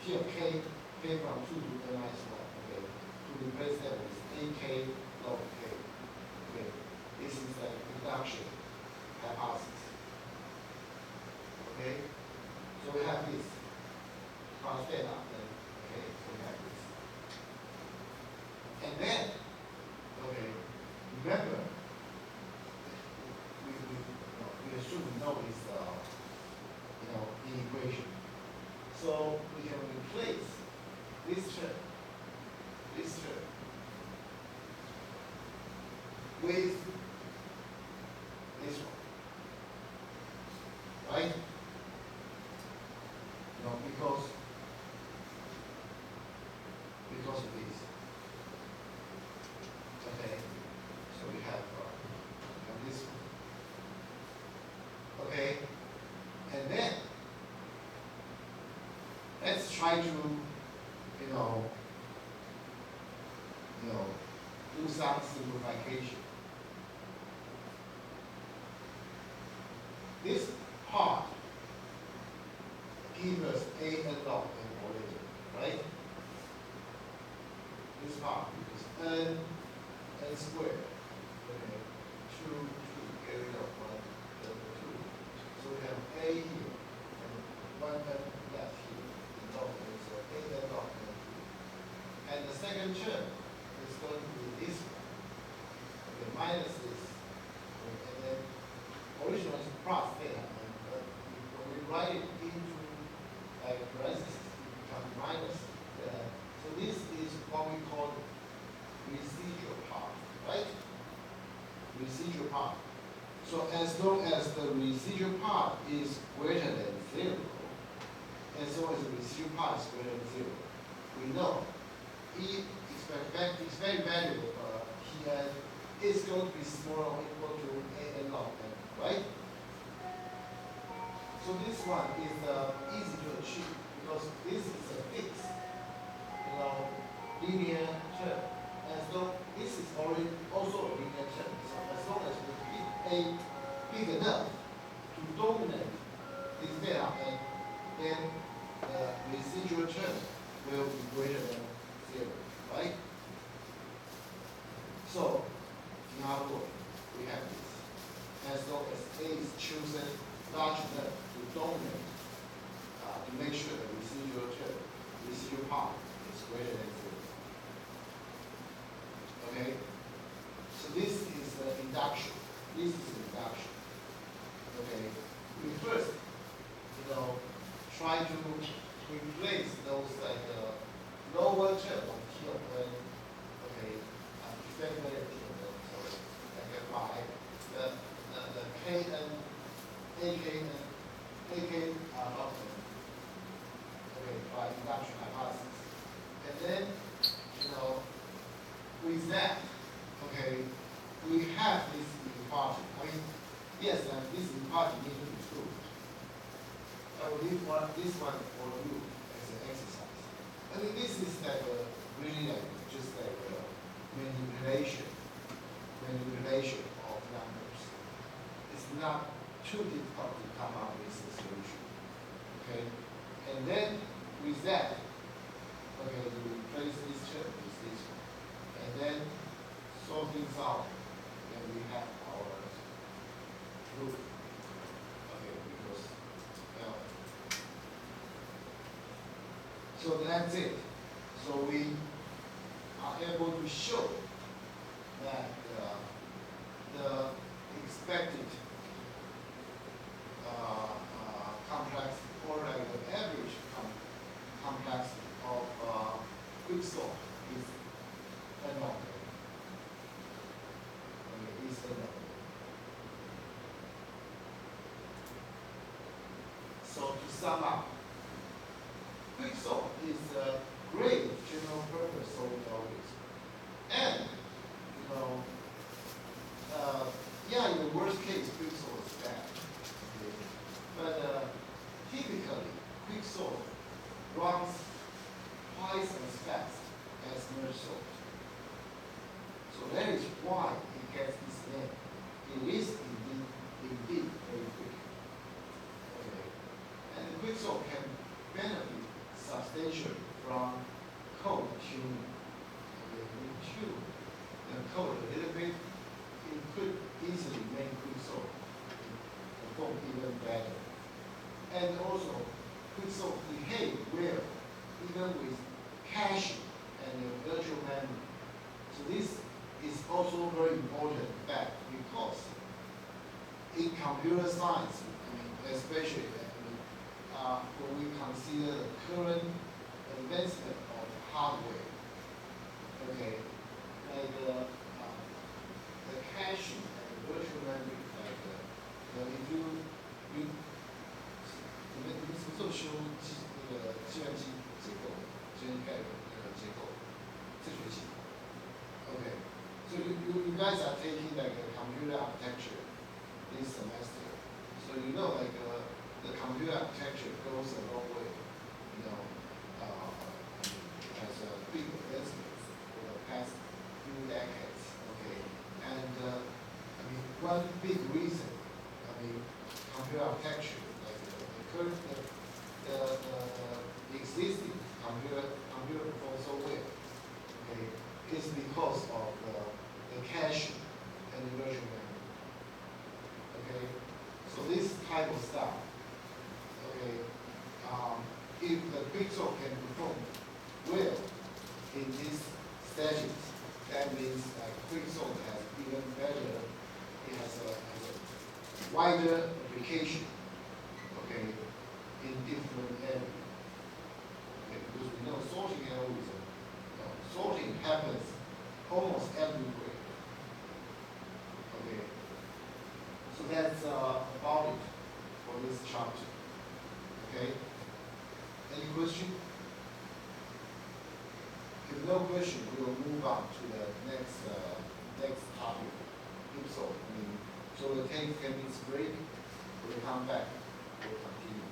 here k from 2 to n minus 1, okay, to replace that with ak log k, okay. This is the induction hypothesis, okay. So we have this cos theta, then, okay, so we have this. And then, okay, remember, we assume we know this, integration. So we can replace this term with this one, right? Because of this. Okay, so we have this one. Okay, and then let's try to, do some simplification. This part gives us a n log n origin, right? This part is n squared. Okay, 2, get rid of 1, 2. So we have a here and 1 n left here in log n, so a n log n. And the second term is going to be this one. Okay, minus this. Okay, and then originally it's plus theta, and when we write it into like parentheses, it becomes minus theta. So this is what we call residual part, right? Residual part. So as long as the residual part is greater than 0, as long as the residual part is greater than 0, we know expected value here is going to be smaller or equal to a n log n, right? So this one is easy to achieve because this is a fixed, linear term. As though this is already also a linear term. So as long as we keep a big enough to dominate this theta, and then the residual term will be greater than 0, right? So in our work, we have this. As long as a is chosen large enough to dominate, to make sure the residual part is greater than 0. Okay? So this is the induction. This is the induction. Okay? We first, try to replace those like lower term of T of n, okay, expected T of n, sorry, like by the Kn, Akn, log n, okay, by induction hypothesis. And then, with that, okay, we have this inequality. I mean, yes, this inequality needs to be proved. I will leave this one for you as an exercise. I mean, this is like really like just like manipulation of numbers. It's not too difficult to come up with a solution. Okay, and then with that, okay, you replace this term with this one, and then solve things out, and we have our proof. Okay, because so that's it. So we are able to show that the expected complex, or like the average complexity of quicksort is n log n. Okay, is n log n. So to sum up, quicksort is a great general purpose solving algorithm. And, yeah, in the worst case, quicksort is bad. Okay. But typically, quicksort runs twice as fast as merge sort. So that is why it gets this name. It is indeed very quick. Okay. And the quicksort can benefit substantially perform even better. And also, Quicksolve behave well, even with caching and virtual memory. So this is also very important fact because in computer science, especially when we consider the current advancement of hardware, okay, like the caching and the virtual memory, like if你们什么时候修那个计算机结构、计算机概论那个结构？这学期。Okay, so you guys are taking like a computer architecture this semester. So you know like the computer architecture goes a long way, you know, as a big advancement for the past few decades. Okay, and one big reason, computer architecture, like the current, the existing computer performs so well. Okay, is because of the caching and the virtual memory. Okay, so this type of stuff, okay, if the Quicksolve can perform well in these settings, that means like Quicksolve has even better, it has a wider application, okay, in different areas. Okay, because we know sorting algorithm, sorting happens almost everywhere. Okay, so that's about it for this chapter. Okay, any question? If no question, we will move on to the next topic. If so, so we'll take 10 minutes break. We'll come back. We'll continue.